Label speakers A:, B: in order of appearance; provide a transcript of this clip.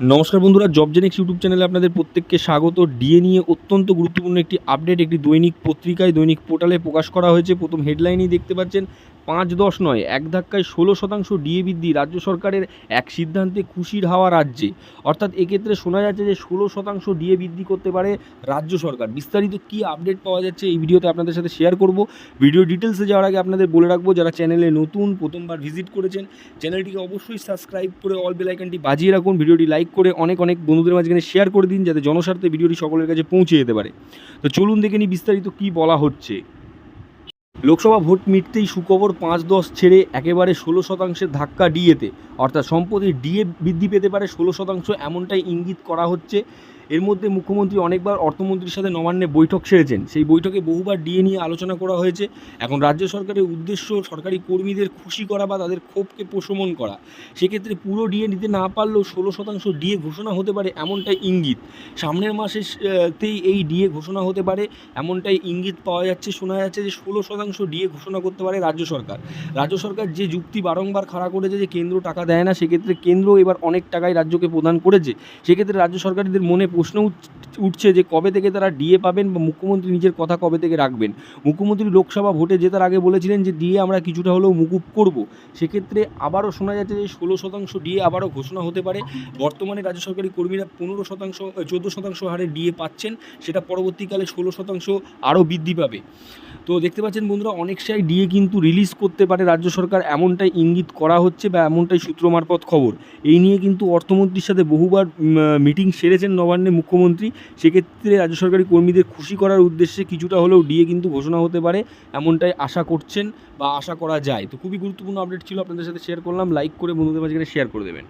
A: নমস্কার বন্ধুরা, জবজেনিক্স ইউটিউব চ্যানেলে আপনাদের প্রত্যেককে স্বাগত। ডিএ নিয়ে অত্যন্ত গুরুত্বপূর্ণ একটি আপডেট একটি দৈনিক পত্রিকায় দৈনিক পোর্টালে প্রকাশ করা হয়েছে। প্রথম হেডলাইনেই দেখতে পাচ্ছেন ৫-১০ নয়, এক ধাক্কায় ১৬% ডিএ বৃদ্ধি, রাজ্য সরকারের এক সিদ্ধান্তে খুশির হাওয়া রাজ্যে। অর্থাৎ এক্ষেত্রে শোনা যাচ্ছে যে ১৬% ডিএ বৃদ্ধি করতে পারে রাজ্য সরকার। বিস্তারিত কী আপডেট পাওয়া যাচ্ছে এই ভিডিওতে আপনাদের সাথে শেয়ার করব। ভিডিও ডিটেলসে যাওয়ার আগে আপনাদের বলে রাখবো, যারা চ্যানেলে নতুন প্রথমবার ভিজিট করেছেন চ্যানেলটিকে অবশ্যই সাবস্ক্রাইব করে অল বেল আইকনটি বাজিয়ে রাখুন। ভিডিওটি লাইক করে অনেক বন্ধুদের মাঝখানে শেয়ার করে দিন, যাতে জনস্বার্থে ভিডিওটি সকলের কাছে পৌঁছে যেতে পারে। তো চলুন দেখে নিই বিস্তারিত কী বলা হচ্ছে। লোকসভা ভোট মিটতেই সুখবর, ৫-১০ ছেড়ে একেবারে ১৬%-এর ধাক্কা ডিএতে। অর্থাৎ সম্প্রতি ডিএ বৃদ্ধি পেতে পারে ১৬%, এমনটাই ইঙ্গিত করা হচ্ছে। এর মধ্যে মুখ্যমন্ত্রী অনেকবার অর্থমন্ত্রীর সাথে নবান্নে বৈঠক সেরেছেন। সেই বৈঠকে বহুবার ডিএ নিয়ে আলোচনা করা হয়েছে। এখন রাজ্য সরকারের উদ্দেশ্য সরকারি কর্মীদের খুশি করা বা তাদের ক্ষোভকে প্রশমন করা। সেক্ষেত্রে পুরো ডিএ নিতে না পারলেও ১৬% ডিএ ঘোষণা হতে পারে, এমনটাই ইঙ্গিত। সামনের মাসেতেই এই ডিএ ঘোষণা হতে পারে, এমনটাই ইঙ্গিত পাওয়া যাচ্ছে। শোনা যাচ্ছে যে ১৬% ডিএ ঘোষণা করতে পারে রাজ্য সরকার। রাজ্য সরকার যে যুক্তি বারংবার খাড়া করেছে যে কেন্দ্র টাকা দেয় না, সেক্ষেত্রে কেন্দ্র এবার অনেক টাকাই রাজ্যকে প্রদান করেছে। সেক্ষেত্রে রাজ্য সরকারদের মনে প্রশ্ন উঠছে যে কবে থেকে তারা ডিএ পাবেন বা মুখ্যমন্ত্রী নিজের কথা কবে থেকে রাখবেন। মুখ্যমন্ত্রী লোকসভা ভোটে জেতার আগে বলেছিলেন যে ডিএ আমরা কিছুটা হলেও মুকুব করব। সেক্ষেত্রে আবারও শোনা যাচ্ছে যে ১৬% ডিএ আবারও ঘোষণা হতে পারে। বর্তমানে রাজ্য সরকারি কর্মীরা 14% হারে ডিএ পাচ্ছেন, সেটা পরবর্তীকালে 16% আরও বৃদ্ধি পাবে। তো দেখতে পাচ্ছেন বন্ধুরা, অনেকটাই ডিএ কিন্তু রিলিজ করতে পারে রাজ্য সরকার, এমনটাই ইঙ্গিত করা হচ্ছে বা এমনটাই সূত্র মারফত খবর। এই নিয়ে কিন্তু অর্থমন্ত্রীর সাথে বহুবার মিটিং সেরেছেন নবান্নে মুখ্যমন্ত্রী। সেক্ষেত্রে রাজ্য সরকারি কর্মীদের খুশি করার উদ্দেশ্যে কিছুটা হলেও ডিএ কিন্তু ঘোষণা হতে পারে, এমনটাই আশা করছেন বা আশা করা যায়। তো খুবই গুরুত্বপূর্ণ আপডেট ছিল, আপনাদের সাথে শেয়ার করলাম। লাইক করে বন্ধুদের মাঝখানে শেয়ার করে দেবেন।